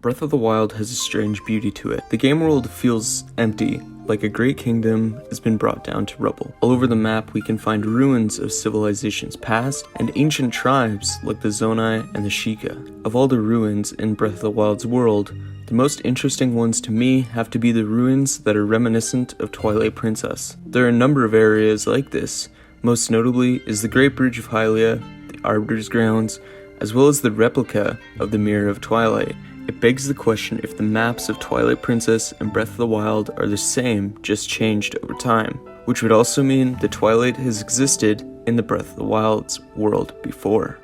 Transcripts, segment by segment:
Breath of the Wild has a strange beauty to it. The game world feels empty, like a great kingdom has been brought down to rubble. All over the map we can find ruins of civilizations past, and ancient tribes like the Zonai and the Sheikah. Of all the ruins in Breath of the Wild's world, the most interesting ones to me have to be the ruins that are reminiscent of Twilight Princess. There are a number of areas like this. Most notably is the Great Bridge of Hylia, the Arbiter's Grounds, as well as the replica of the Mirror of Twilight. It begs the question if the maps of Twilight Princess and Breath of the Wild are the same, just changed over time, which would also mean that Twilight has existed in the Breath of the Wild's world before.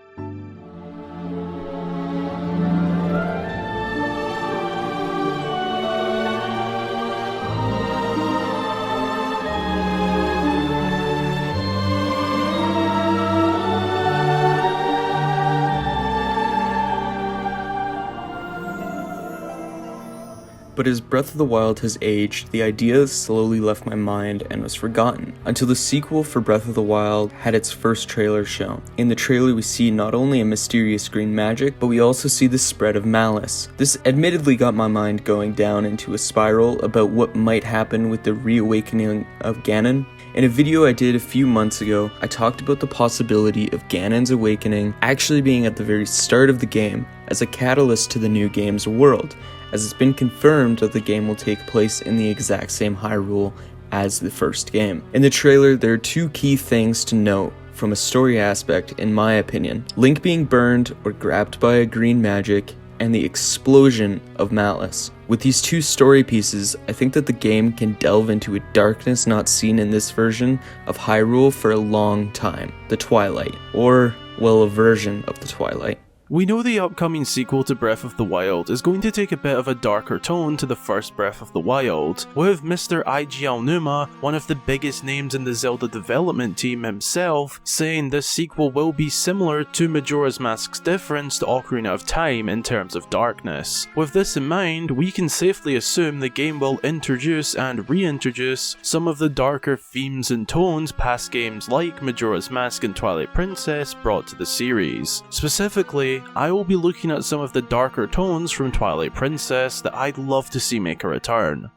But as Breath of the Wild has aged, the idea slowly left my mind and was forgotten, until the sequel for Breath of the Wild had its first trailer shown. In the trailer we see not only a mysterious green magic, but we also see the spread of malice. This admittedly got my mind going down into a spiral about what might happen with the reawakening of Ganon. In a video I did a few months ago, I talked about the possibility of Ganon's awakening actually being at the very start of the game as a catalyst to the new game's world, as it's been confirmed that the game will take place in the exact same Hyrule as the first game. In the trailer, there are two key things to note from a story aspect in my opinion: Link being burned or grabbed by a green magic, and the explosion of malice. With these two story pieces, I think that the game can delve into a darkness not seen in this version of Hyrule for a long time. The Twilight, or, well, a version of the Twilight. We know the upcoming sequel to Breath of the Wild is going to take a bit of a darker tone to the first Breath of the Wild, with Mr. Eiji Aonuma, one of the biggest names in the Zelda development team himself, saying this sequel will be similar to Majora's Mask's difference to Ocarina of Time in terms of darkness. With this in mind, we can safely assume the game will introduce and reintroduce some of the darker themes and tones past games like Majora's Mask and Twilight Princess brought to the series. Specifically, I will be looking at some of the darker tones from Twilight Princess that I'd love to see make a return.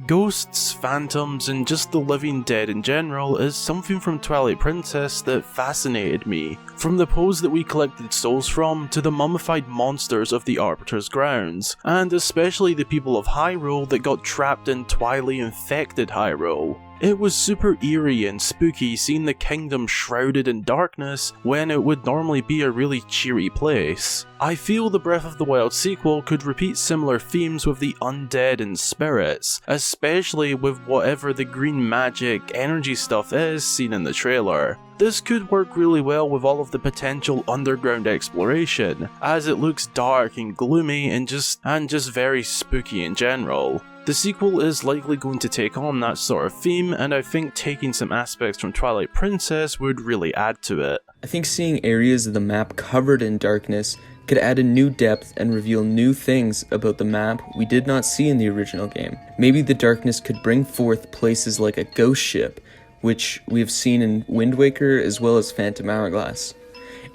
Ghosts, phantoms, and just the living dead in general is something from Twilight Princess that fascinated me. From the pose that we collected souls from, to the mummified monsters of the Arbiter's Grounds, and especially the people of Hyrule that got trapped in Twilight-infected Hyrule. It was super eerie and spooky seeing the kingdom shrouded in darkness when it would normally be a really cheery place. I feel the Breath of the Wild sequel could repeat similar themes with the undead and spirits, especially with whatever the green magic energy stuff is seen in the trailer. This could work really well with all of the potential underground exploration, as it looks dark and gloomy and just very spooky in general. The sequel is likely going to take on that sort of theme, and I think taking some aspects from Twilight Princess would really add to it. I think seeing areas of the map covered in darkness could add a new depth and reveal new things about the map we did not see in the original game. Maybe the darkness could bring forth places like a ghost ship, which we have seen in Wind Waker as well as Phantom Hourglass.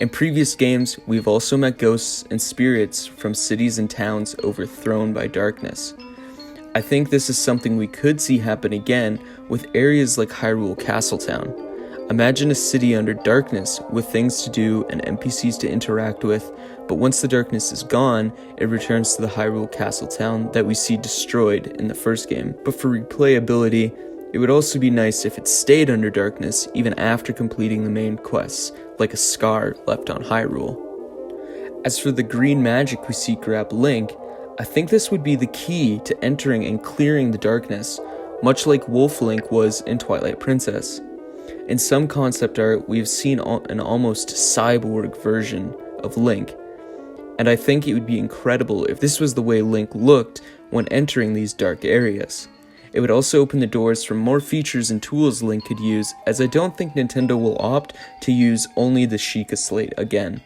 In previous games, we've also met ghosts and spirits from cities and towns overthrown by darkness. I think this is something we could see happen again with areas like Hyrule Castletown. Imagine a city under darkness with things to do and NPCs to interact with, but once the darkness is gone, it returns to the Hyrule Castletown that we see destroyed in the first game. But for replayability, it would also be nice if it stayed under darkness even after completing the main quests, like a scar left on Hyrule. As for the green magic we see grab Link, I think this would be the key to entering and clearing the darkness, much like Wolf Link was in Twilight Princess. In some concept art, we have seen an almost cyborg version of Link, and I think it would be incredible if this was the way Link looked when entering these dark areas. It would also open the doors for more features and tools Link could use, as I don't think Nintendo will opt to use only the Sheikah Slate again.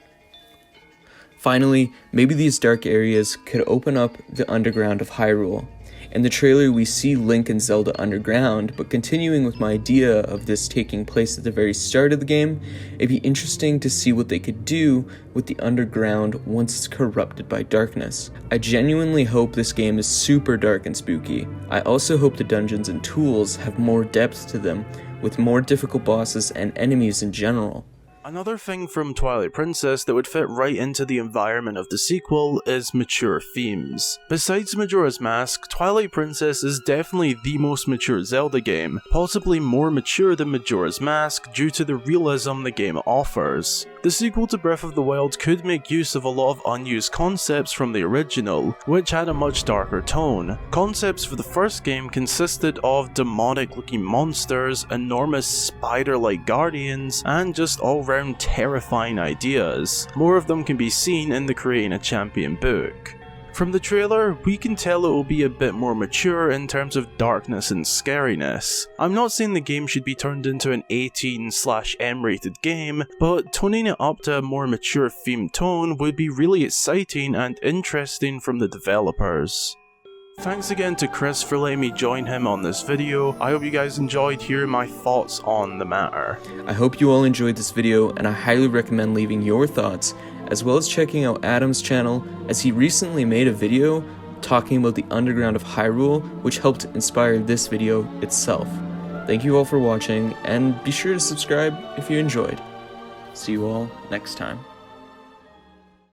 Finally, maybe these dark areas could open up the underground of Hyrule. In the trailer we see Link and Zelda underground, but continuing with my idea of this taking place at the very start of the game, it'd be interesting to see what they could do with the underground once it's corrupted by darkness. I genuinely hope this game is super dark and spooky. I also hope the dungeons and tools have more depth to them, with more difficult bosses and enemies in general. Another thing from Twilight Princess that would fit right into the environment of the sequel is mature themes. Besides Majora's Mask, Twilight Princess is definitely the most mature Zelda game, possibly more mature than Majora's Mask due to the realism the game offers. The sequel to Breath of the Wild could make use of a lot of unused concepts from the original, which had a much darker tone. Concepts for the first game consisted of demonic looking monsters, enormous spider-like guardians, and just all-round terrifying ideas. More of them can be seen in the Creating a Champion book. From the trailer, we can tell it will be a bit more mature in terms of darkness and scariness. I'm not saying the game should be turned into an 18/M rated game, but toning it up to a more mature themed tone would be really exciting and interesting from the developers. Thanks again to Chris for letting me join him on this video. I hope you guys enjoyed hearing my thoughts on the matter. I hope you all enjoyed this video, and I highly recommend leaving your thoughts, as well as checking out Adam's channel, as he recently made a video talking about the underground of Hyrule, which helped inspire this video itself. Thank you all for watching, and be sure to subscribe if you enjoyed. See you all next time.